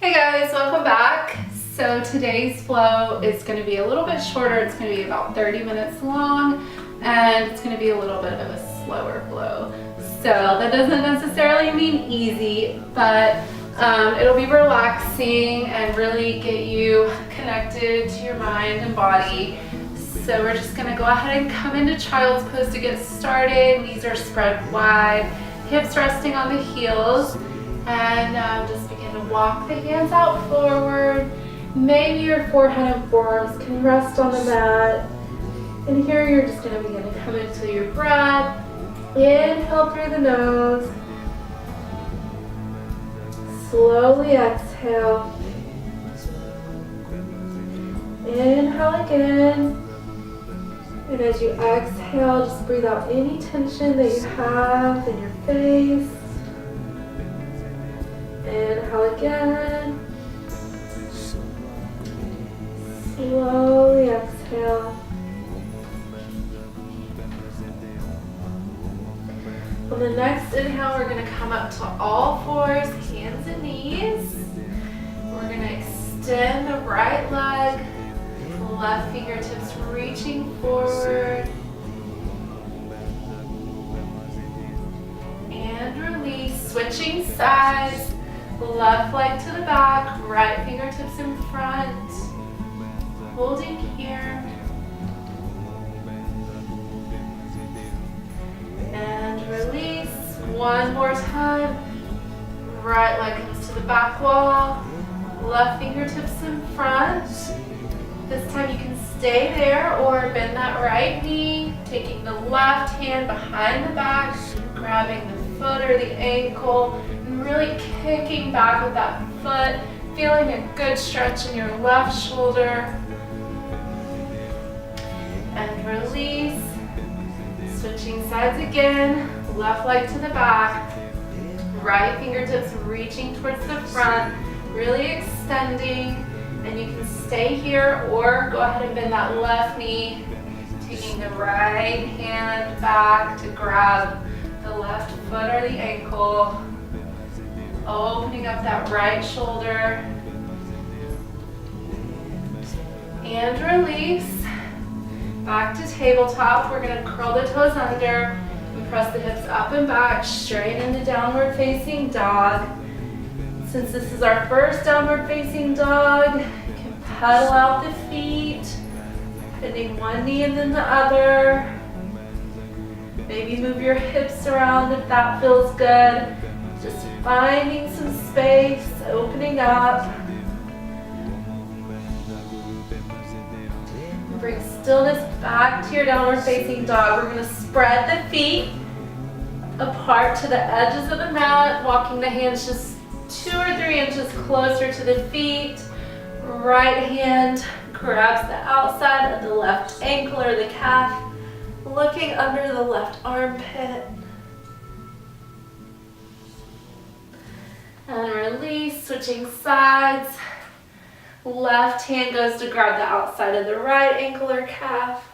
Hey guys, welcome back. So today's flow is going to be a little bit shorter. It's going to be about 30 minutes long, and it's going to be a little bit of a slower flow. So that doesn't necessarily mean easy, but it'll be relaxing and really get you connected to your mind and body. So we're just going to go ahead and come into child's pose to get started. Knees are spread wide, hips resting on the heels, and just begin to walk the hands out forward. Maybe your forehead and forearms can rest on the mat. And here you're just going to begin to come into your breath. Inhale through the nose. Slowly exhale. Inhale again. And as you exhale, just breathe out any tension that you have in your face. Inhale again. Slowly exhale. On the next inhale, we're going to come up to all fours, hands and knees. We're going to extend the right leg, left fingertips reaching forward. And release, switching sides. Left leg to the back, right fingertips in front. Holding here. And release. One more time. Right leg comes to the back wall. Left fingertips in front. This time you can stay there or bend that right knee, taking the left hand behind the back, grabbing the foot or the ankle, and really kicking back with that foot, feeling a good stretch in your left shoulder. And release. Switching sides again. Left leg to the back. Right fingertips reaching towards the front. Really extending. And you can stay here or go ahead and bend that left knee. Taking the right hand back to grab the left foot or the ankle. Opening up that right shoulder. And release. Back to tabletop. We're going to curl the toes under and press the hips up and back, straight into downward facing dog. Since this is our first downward facing dog, you can pedal out the feet, bending one knee and then the other. Maybe move your hips around if that feels good. Just finding some space, opening up. Bring stillness back to your downward facing dog. We're going to spread the feet apart to the edges of the mat, walking the hands just 2 or 3 inches closer to the feet. Right hand grabs the outside of the left ankle or the calf, looking under the left armpit. And release, switching sides. Left hand goes to grab the outside of the right ankle or calf.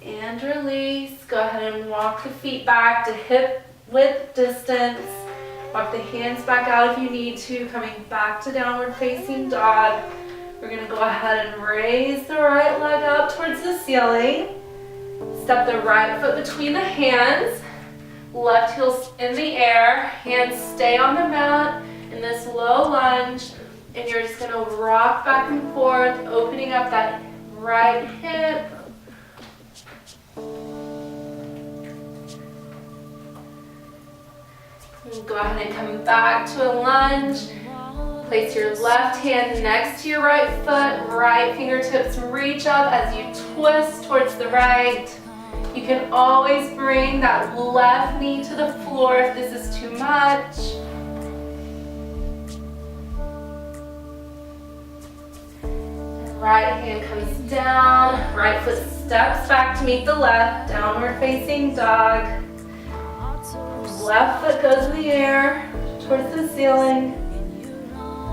And release. Go ahead and walk the feet back to hip width distance. Walk the hands back out if you need to, coming back to downward facing dog. We're going to go ahead and raise the right leg up towards the ceiling. Step the right foot between the hands. Left heel in the air. Hands stay on the mat in this low lunge. And you're just going to rock back and forth, opening up that right hip. Go ahead and come back to a lunge. Place your left hand next to your right foot. Right fingertips reach up as you twist towards the right. You can always bring that left knee to the floor if this is too much. And right hand comes down. Right foot steps back to meet the left. Downward facing dog. Left foot goes in the air towards the ceiling.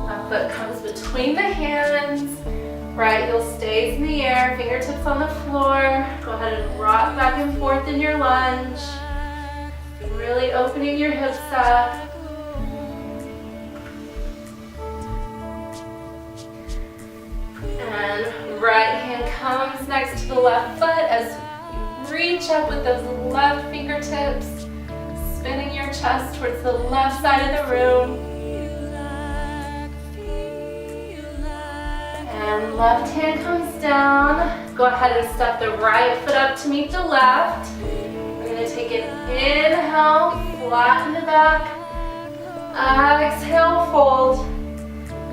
Left foot comes between the hands. Right heel stays in the air, fingertips on the floor. Go ahead and rock back and forth in your lunge. Really opening your hips up. comes next to the left foot as you reach up with those left fingertips, spinning your chest towards the left side of the room. And left hand comes down. Go ahead and step the right foot up to meet the left. We're going to take an inhale, flatten the back. Exhale, fold.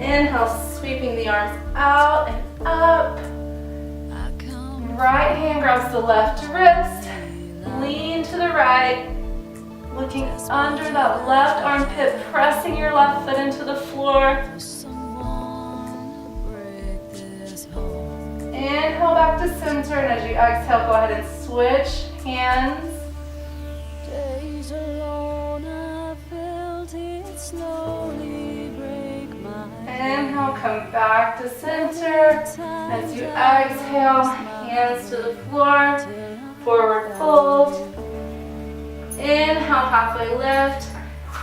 Inhale, sweeping the arms out and up. Right hand grabs the left wrist. Lean to the right. Looking under that left armpit, pressing your left foot into the floor. Inhale back to center, and as you exhale, go ahead and switch hands. Inhale, come back to center. As you exhale, hands to the floor, forward fold. Inhale, halfway lift.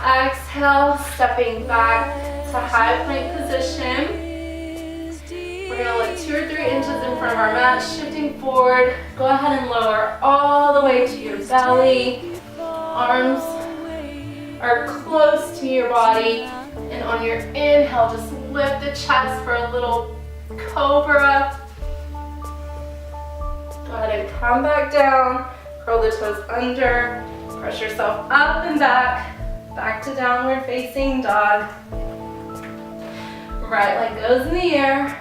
Exhale, stepping back to high plank position. We're going to look 2 or 3 inches in front of our mat, shifting forward. Go ahead and lower all the way to your belly. Arms are close to your body. And on your inhale, just lift the chest for a little cobra. Go ahead and come back down. Curl the toes under. Press yourself up and back. Back to downward facing dog. Right leg goes in the air.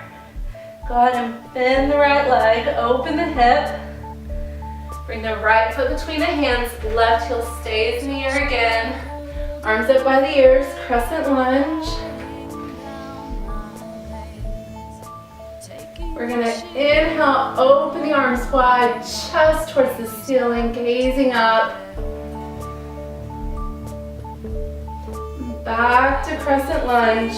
Go ahead and bend the right leg, open the hip. Bring the right foot between the hands, left heel stays in the air again. Arms up by the ears, crescent lunge. We're gonna inhale, open the arms wide, chest towards the ceiling, gazing up. Back to crescent lunge.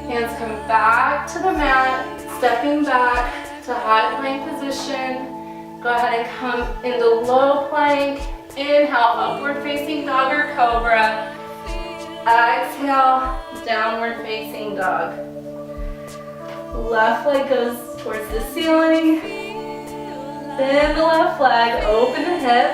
Hands come back to the mat. Stepping back to high plank position. Go ahead and come into low plank. Inhale, upward facing dog or cobra. Exhale, downward facing dog. Left leg goes towards the ceiling. Bend the left leg, open the hip.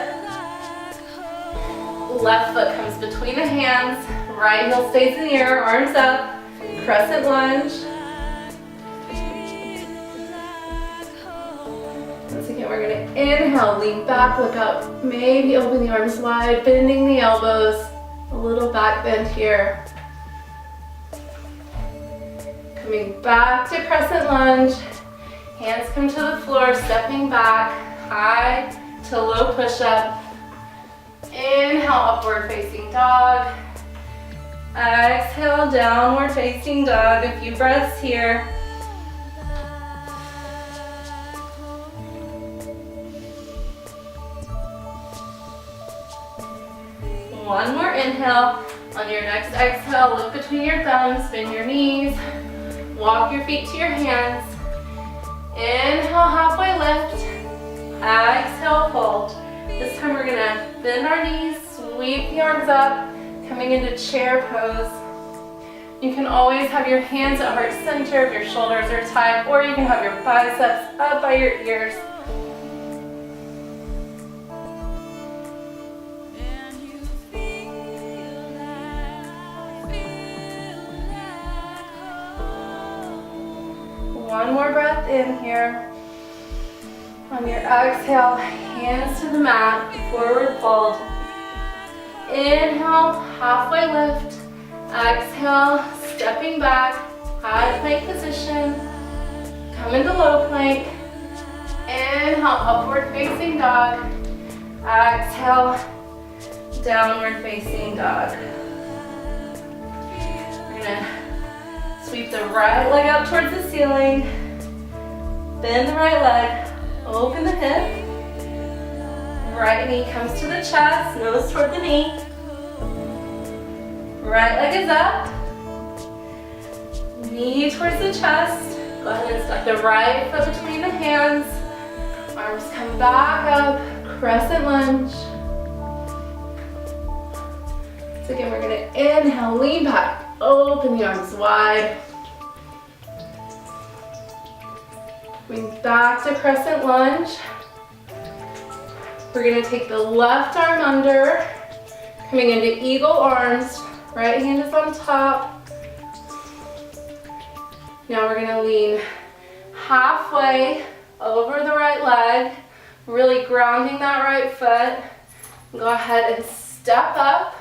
Left foot comes between the hands. Right heel stays in the air, arms up. Crescent lunge. We're going to inhale, lean back, look up, maybe open the arms wide, bending the elbows, a little back bend here. Coming back to crescent lunge, hands come to the floor, stepping back, high to low push-up. Inhale, upward facing dog. Exhale, downward facing dog. A few breaths here. One more inhale. On your next exhale, look between your thumbs, bend your knees, walk your feet to your hands. Inhale, halfway lift. Exhale, fold. This time we're gonna bend our knees, sweep the arms up, coming into chair pose. You can always have your hands at heart center if your shoulders are tight, or you can have your biceps up by your ears. One more breath in here. On your exhale, hands to the mat, forward fold. Inhale, halfway lift. Exhale, stepping back, high plank position. Come into low plank. Inhale, upward facing dog. Exhale, downward facing dog. We're gonna sweep the right leg up towards the ceiling. Bend the right leg. Open the hip. Right knee comes to the chest, nose toward the knee. Right leg is up. Knee towards the chest. Go ahead and step the right foot between the hands. Arms come back up. Crescent lunge. So again, we're going to inhale, lean back, open the arms wide. Coming back to crescent lunge. We're gonna take the left arm under, coming into eagle arms. Right hand is on top. Now we're gonna lean halfway over the right leg, really grounding that right foot. Go ahead and step up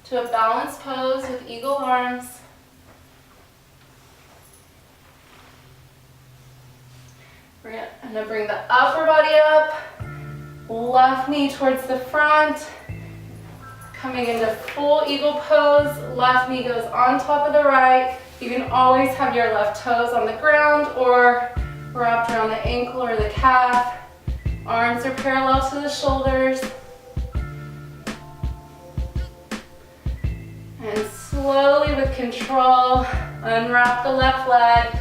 to a balanced pose with eagle arms. We're gonna bring the upper body up, left knee towards the front, coming into full eagle pose. Left knee goes on top of the right. You can always have your left toes on the ground or wrapped around the ankle or the calf. Arms are parallel to the shoulders. And slowly with control, unwrap the left leg.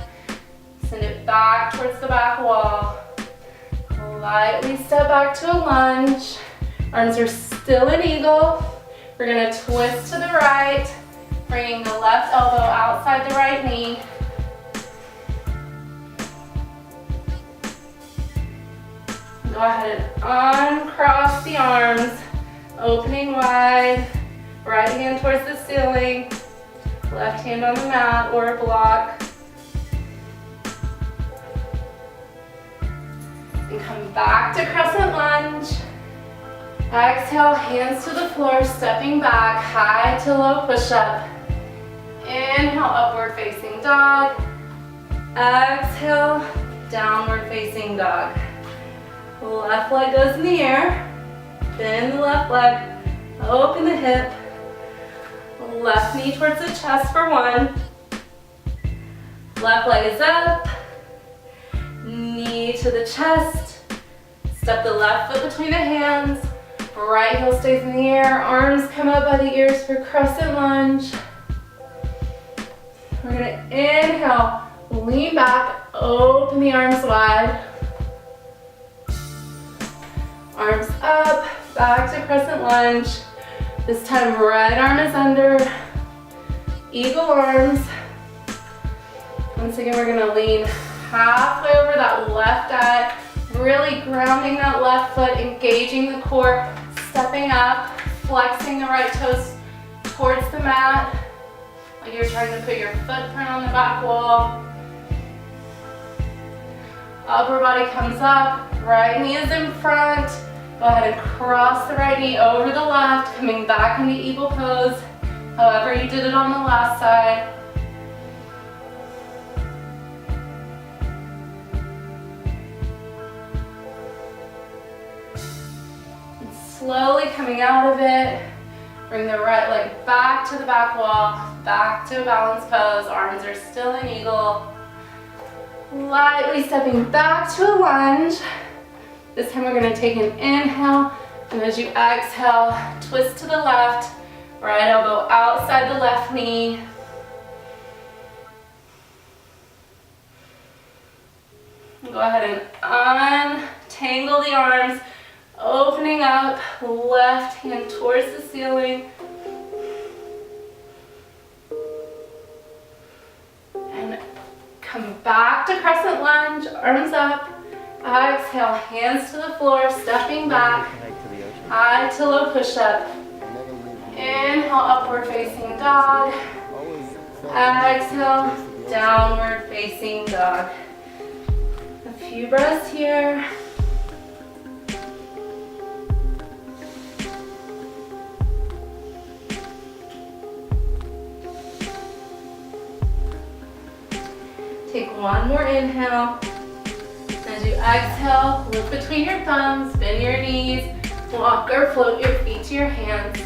Send it back towards the back wall. Lightly step back to a lunge. Arms are still in eagle. We're gonna twist to the right, bringing the left elbow outside the right knee. Go ahead and uncross the arms, opening wide. Right hand towards the ceiling, left hand on the mat or a block. And come back to crescent lunge. Exhale, hands to the floor, stepping back, high to low push-up. Inhale, upward facing dog. Exhale, downward facing dog. Left leg goes in the air. Bend the left leg, open the hip. Left knee towards the chest for one. Left leg is up. Knee to the chest. Step the left foot between the hands. Right heel stays in the air. Arms come up by the ears for crescent lunge. We're gonna inhale, lean back, open the arms wide. Arms up, back to crescent lunge. This time, right arm is under, eagle arms. Once again, we're gonna lean halfway over that left eye, really grounding that left foot, engaging the core, stepping up, flexing the right toes towards the mat, like you're trying to put your footprint on the back wall. Upper body comes up, right knee is in front. Go ahead and cross the right knee over the left, coming back into eagle pose, however you did it on the last side. And slowly coming out of it, bring the right leg back to the back wall, back to a balanced pose, arms are still in eagle. Lightly stepping back to a lunge. This time we're going to take an inhale, and as you exhale, twist to the left, right elbow outside the left knee. Go ahead and untangle the arms, opening up, left hand towards the ceiling. And come back to crescent lunge, arms up. Exhale, hands to the floor, stepping back, high to low push-up. Inhale, upward facing dog. Exhale, downward facing dog. A few breaths here. Take one more inhale. As you exhale, look between your thumbs, bend your knees, walk or float your feet to your hands.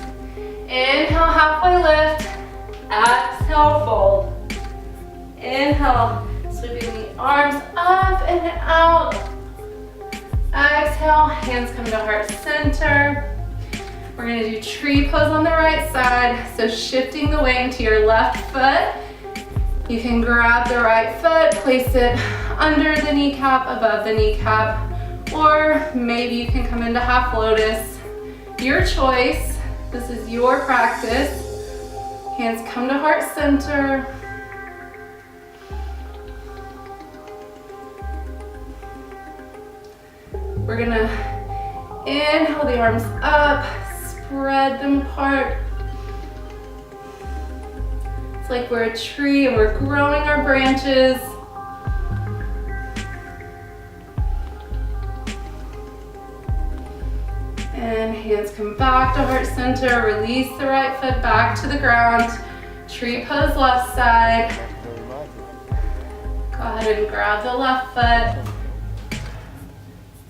Inhale, halfway lift. Exhale, fold. Inhale, sweeping the arms up and out. Exhale, hands come to heart center. We're going to do tree pose on the right side, so shifting the weight into your left foot. You can grab the right foot, place it under the kneecap, above the kneecap, or maybe you can come into half lotus. Your choice. This is your practice. Hands come to heart center. gonna inhale the arms up, spread them apart. It's like we're a tree and we're growing our branches. And hands come back to heart center. Release the right foot back to the ground. Tree pose left side. Go ahead and grab the left foot.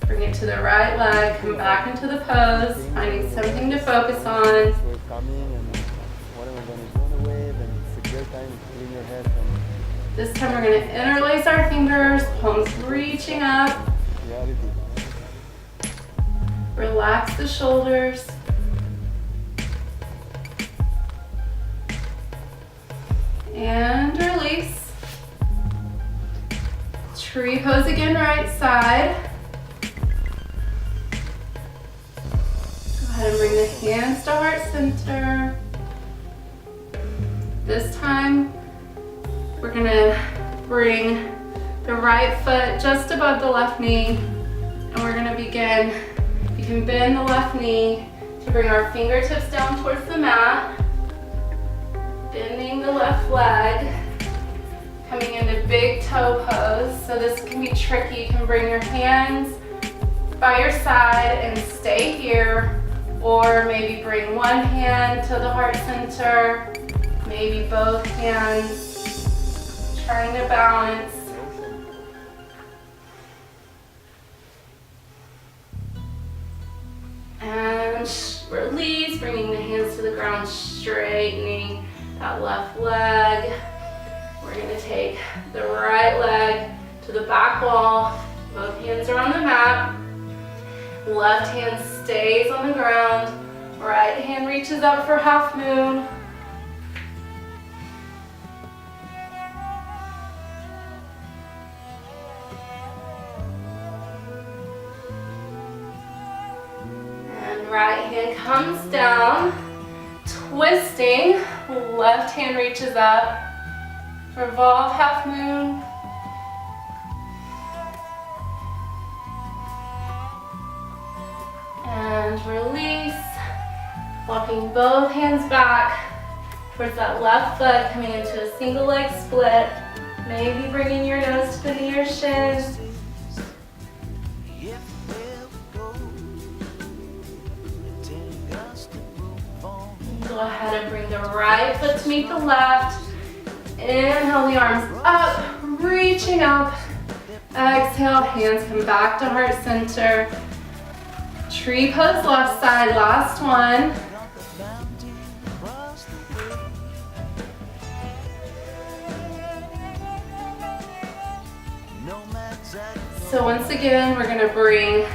Bring it to the right leg. Come back into the pose. Finding something to focus on. This time we're going to interlace our fingers. Palms reaching up. Relax the shoulders. And release. Tree pose again, right side. Go ahead and bring the hands to heart center. This time, we're gonna bring the right foot just above the left knee, and we're gonna begin. You can bend the left knee to bring our fingertips down towards the mat. Bending the left leg, coming into big toe pose. So this can be tricky. You can bring your hands by your side and stay here, or maybe bring one hand to the heart center, maybe both hands, trying to balance. And release, bringing the hands to the ground, straightening that left leg. We're going to take the right leg to the back wall. Both hands are on the mat. Left hand stays on the ground. Right hand reaches up for half moon. And right hand comes down, twisting. Left hand reaches up. Revolve half moon. And release. Walking both hands back towards that left foot, coming into a single leg split. Maybe bringing your nose to the knee or shin. Go ahead and bring the right foot to meet the left. Inhale the arms up, reaching up. Exhale, hands come back to heart center. Tree pose left side, last one. So once again, we're going to bring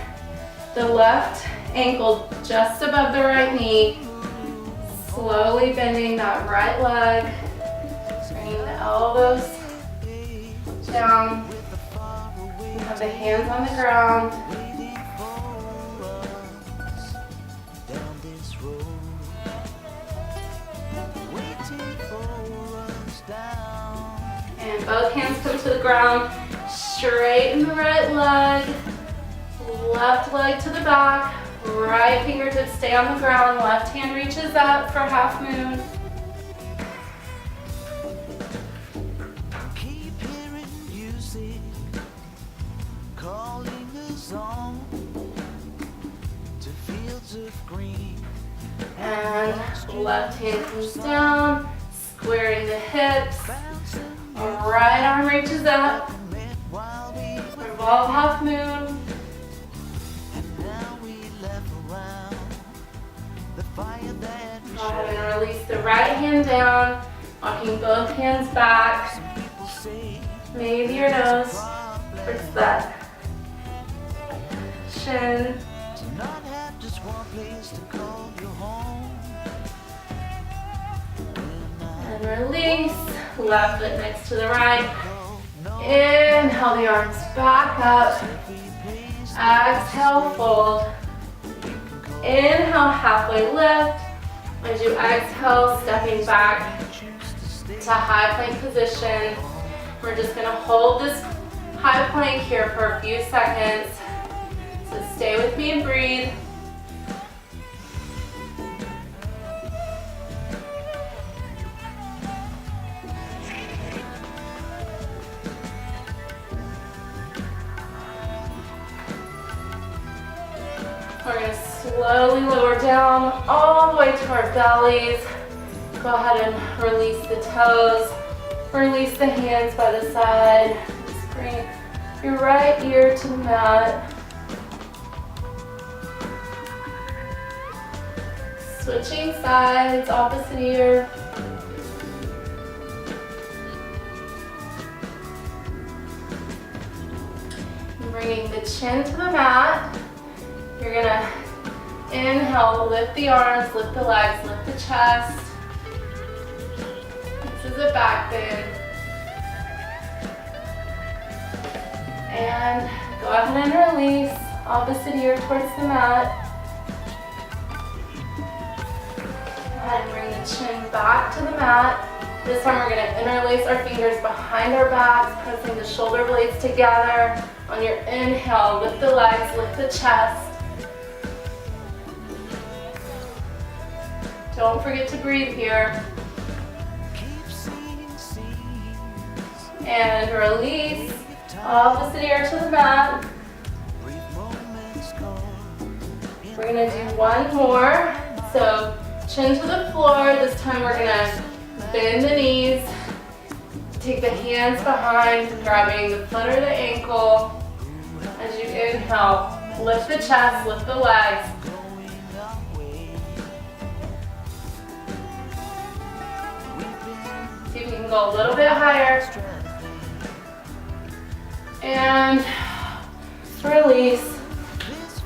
the left ankle just above the right knee. Slowly bending that right leg. Bringing the elbows down. You have the hands on the ground. And both hands come to the ground. Straighten the right leg. Left leg to the back. Right fingertips stay on the ground. Left hand reaches up for half moon. Keep hearing music, calling us on to fields of green. And left hand comes down, squaring the hips. Right arm reaches up. Revolve half moon. Go ahead and release the right hand down, walking both hands back. Maybe your nose towards that shin. And release, left foot next to the right. Inhale the arms back up. Exhale, fold. Inhale, halfway lift. As you exhale, stepping back to high plank position. We're just going to hold this high plank here for a few seconds. So stay with me and breathe. We're going to slowly lower down all the way to our bellies. Go ahead and release the toes. Release the hands by the side. Just bring your right ear to the mat. Switching sides, opposite ear. And bringing the chin to the mat. You're gonna inhale, lift the arms, lift the legs, lift the chest. This is a back bend. And go ahead and release, opposite ear towards the mat. Go ahead and bring the chin back to the mat. This time we're gonna interlace our fingers behind our backs, pressing the shoulder blades together. On your inhale, lift the legs, lift the chest. Don't forget to breathe here. And release, opposite ear to the mat. We're gonna do one more. So chin to the floor. This time we're gonna bend the knees. Take the hands behind, grabbing the foot or the ankle. As you inhale, lift the chest, lift the legs. See if you can go a little bit higher. And release.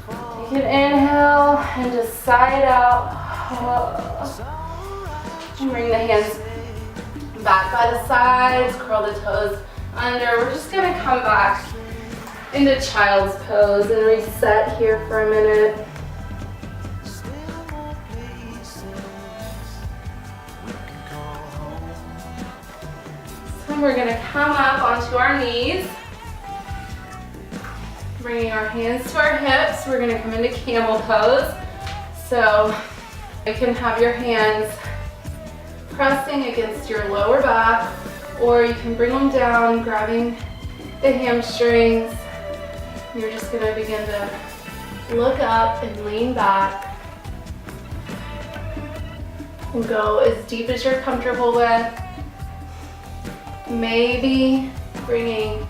You can inhale and just sigh it out. And bring the hands back by the sides, curl the toes under. We're just gonna come back into child's pose and reset here for a minute. We're going to come up onto our knees, bringing our hands to our hips. We're going to come into camel pose. So you can have your hands pressing against your lower back, or you can bring them down, grabbing the hamstrings. You're just going to begin to look up and lean back and go as deep as you're comfortable with. Maybe bringing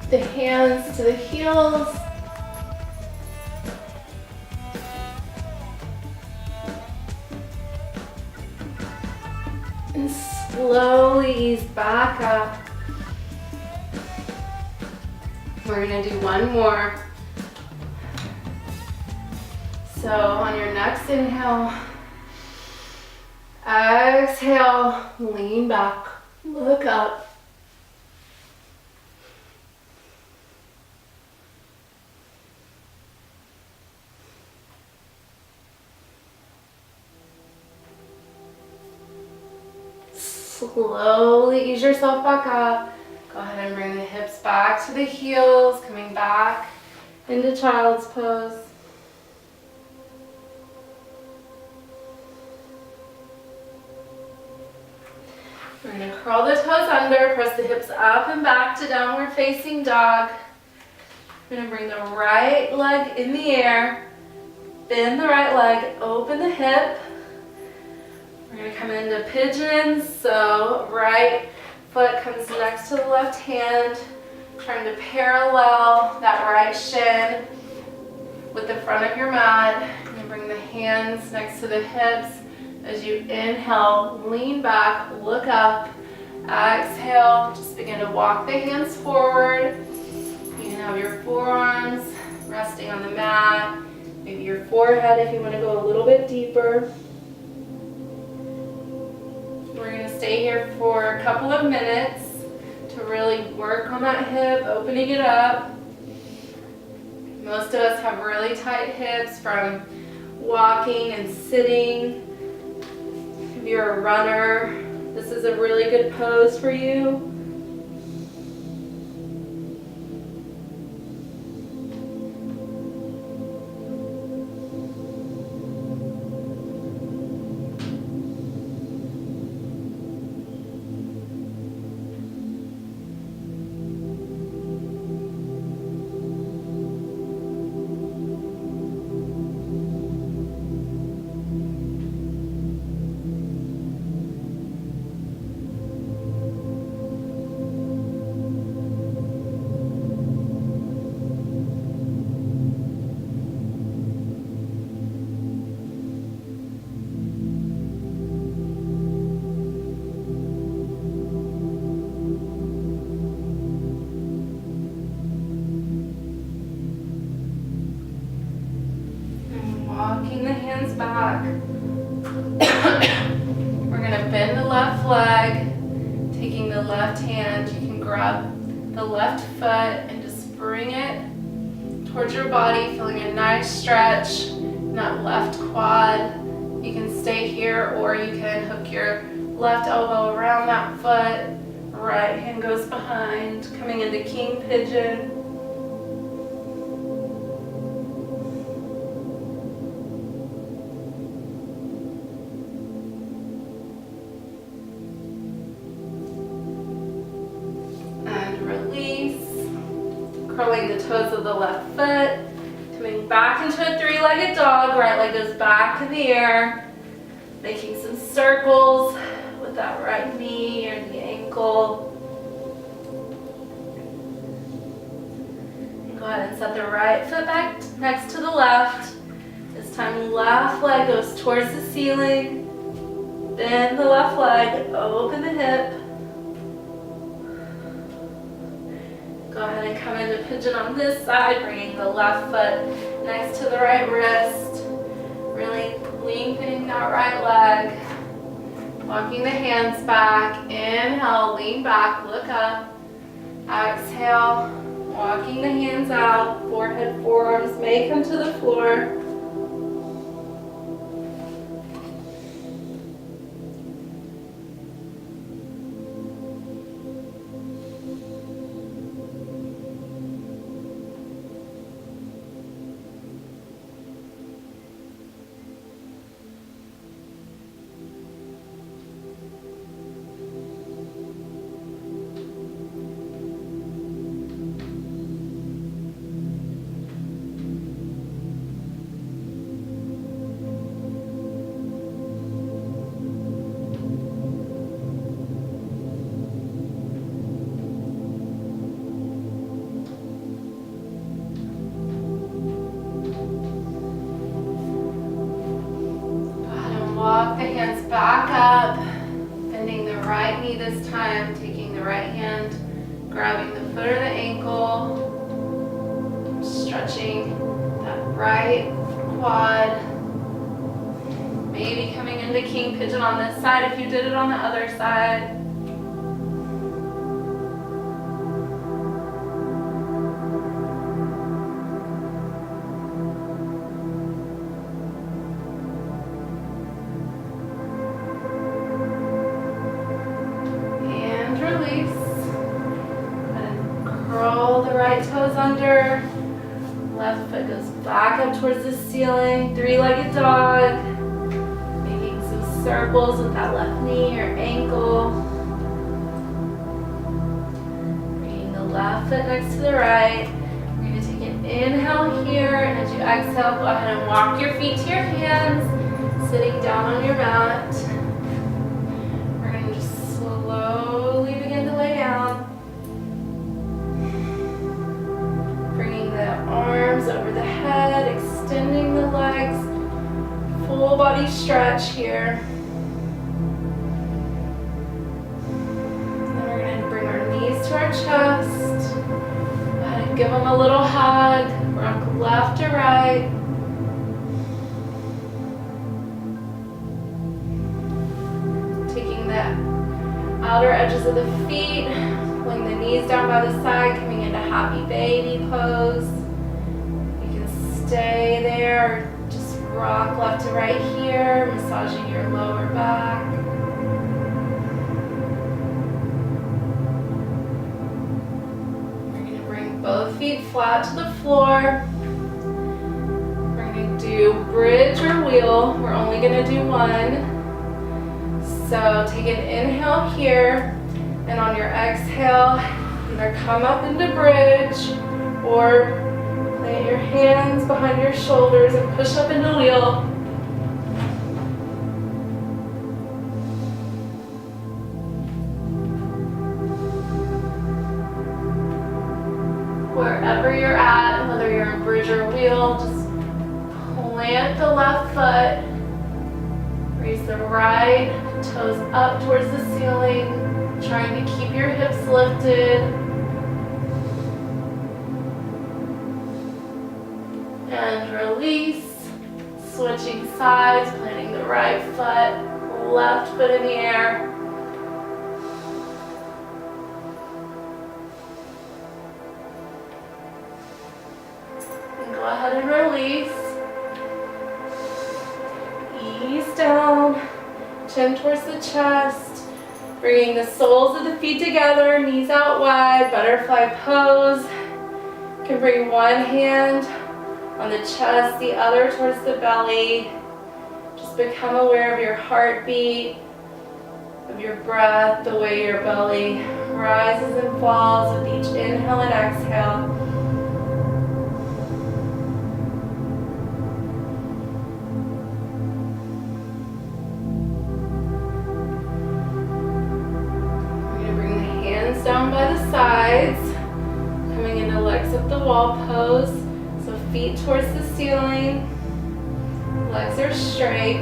the hands to the heels. And slowly ease back up. We're going to do one more. So on your next inhale, exhale, lean back. Look up. Slowly ease yourself back up. Go ahead and bring the hips back to the heels, coming back into child's pose. We're going to curl the toes under, press the hips up and back to downward facing dog. We're going to bring the right leg in the air, bend the right leg, open the hip. We're going to come into pigeons, so right foot comes next to the left hand, trying to parallel that right shin with the front of your mat. And bring the hands next to the hips. As you inhale, lean back, look up. Exhale, just begin to walk the hands forward. You can have your forearms resting on the mat, maybe your forehead if you want to go a little bit deeper. We're going to stay here for a couple of minutes to really work on that hip, opening it up. Most of us have really tight hips from walking and sitting. If you're a runner, this is a really good pose for you. leg, taking the left hand, you can grab the left foot and just bring it towards your body, feeling a nice stretch in that left quad. You can stay here or you can hook your left elbow around that foot. Right hand goes behind, coming into King Pigeon. And release. Curling the toes of the left foot. Coming back into a three-legged dog. Right leg goes back in the air. Making some circles with that right knee or the ankle. And go ahead and set the right foot back next to the left. This time left leg goes towards the ceiling. Bend the left leg, open the hip. Go ahead and come into Pigeon on this side, bringing the left foot next to the right wrist. Really lengthening that right leg. Walking the hands back. Inhale, lean back, look up. Exhale, walking the hands out. Forehead, forearms may come to the floor. Walk the hands back up, bending the right knee this time, taking the right hand, grabbing the foot or the ankle, stretching that right quad, maybe coming into King Pigeon on this side if you did it on the other side. Toes under, left foot goes back up towards the ceiling, three-legged dog, making some circles with that left knee or ankle, bringing the left foot next to the right. We're going to take an inhale here, and as you exhale, go ahead and walk your feet to your hands, sitting down on your mat. We're going to just slowly begin to lay down. Arms over the head, extending the legs, full body stretch here. Then we're going to bring our knees to our chest. Go ahead and give them a little hug. Rock left to right. Taking the outer edges of the feet, pulling the knees down by the side, coming into happy baby pose. Stay there, or just rock left to right here, massaging your lower back. We're going to bring both feet flat to the floor. We're going to do bridge or wheel. We're only going to do one. So take an inhale here, and on your exhale, either come up into bridge or lay your hands behind your shoulders and push up into wheel. Wherever you're at, whether you're in bridge or wheel, just plant the left foot, raise the right toes up towards the ceiling, trying to keep your hips lifted. And release, switching sides, planting the right foot, left foot in the air, ahead and release. Ease down, chin towards the chest, bringing the soles of the feet together, knees out wide, butterfly pose. You can bring one hand on the chest, the other towards the belly. Just become aware of your heartbeat, of your breath, the way your belly rises and falls with each inhale and exhale. We're going to bring the hands down by the sides, coming into legs up the wall pose. So feet towards the ceiling, legs are straight.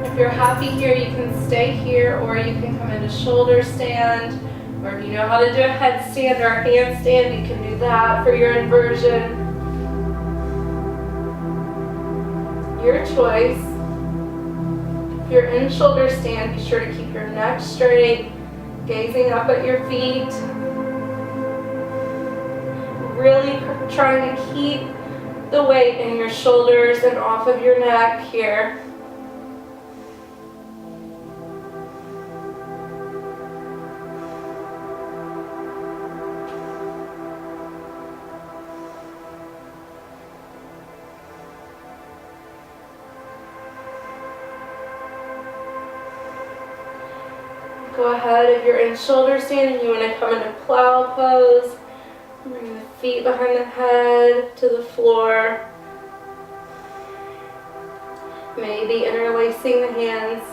If you're happy here, you can stay here, or you can come into shoulder stand, or if you know how to do a headstand or a handstand, you can do that for your inversion. Your choice. If you're in shoulder stand, be sure to keep your neck straight, gazing up at your feet. Really trying to keep the weight in your shoulders and off of your neck here. Go ahead, if you're in shoulder stand and you want to come into plow pose, bring the feet behind the head to the floor. Maybe interlacing the hands.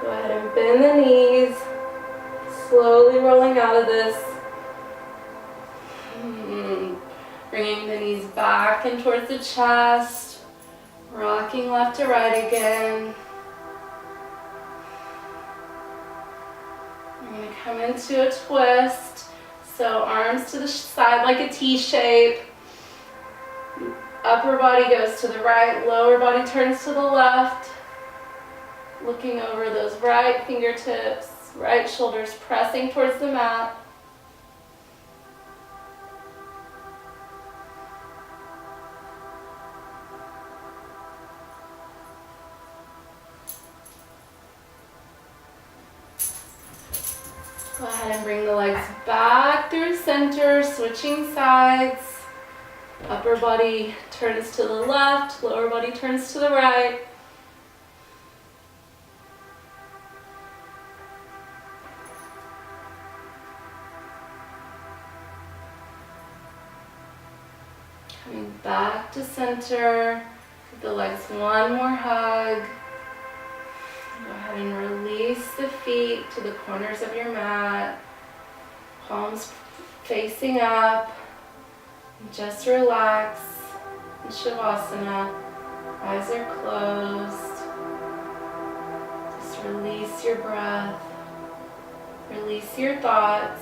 Go ahead and bend the knees, slowly rolling out of this. Bringing the knees back and towards the chest, rocking left to right again. We're going to come into a twist, so arms to the side like a T shape. Upper body goes to the right, lower body turns to the left. Looking over those right fingertips, right shoulders pressing towards the mat. Go ahead and bring the legs back through center, switching sides. Upper body turns to the left, lower body turns to the right. Coming back to center. Give the legs one more hug. Go ahead and release the feet to the corners of your mat. Palms facing up. And just relax in Savasana. Eyes are closed. Just release your breath. Release your thoughts.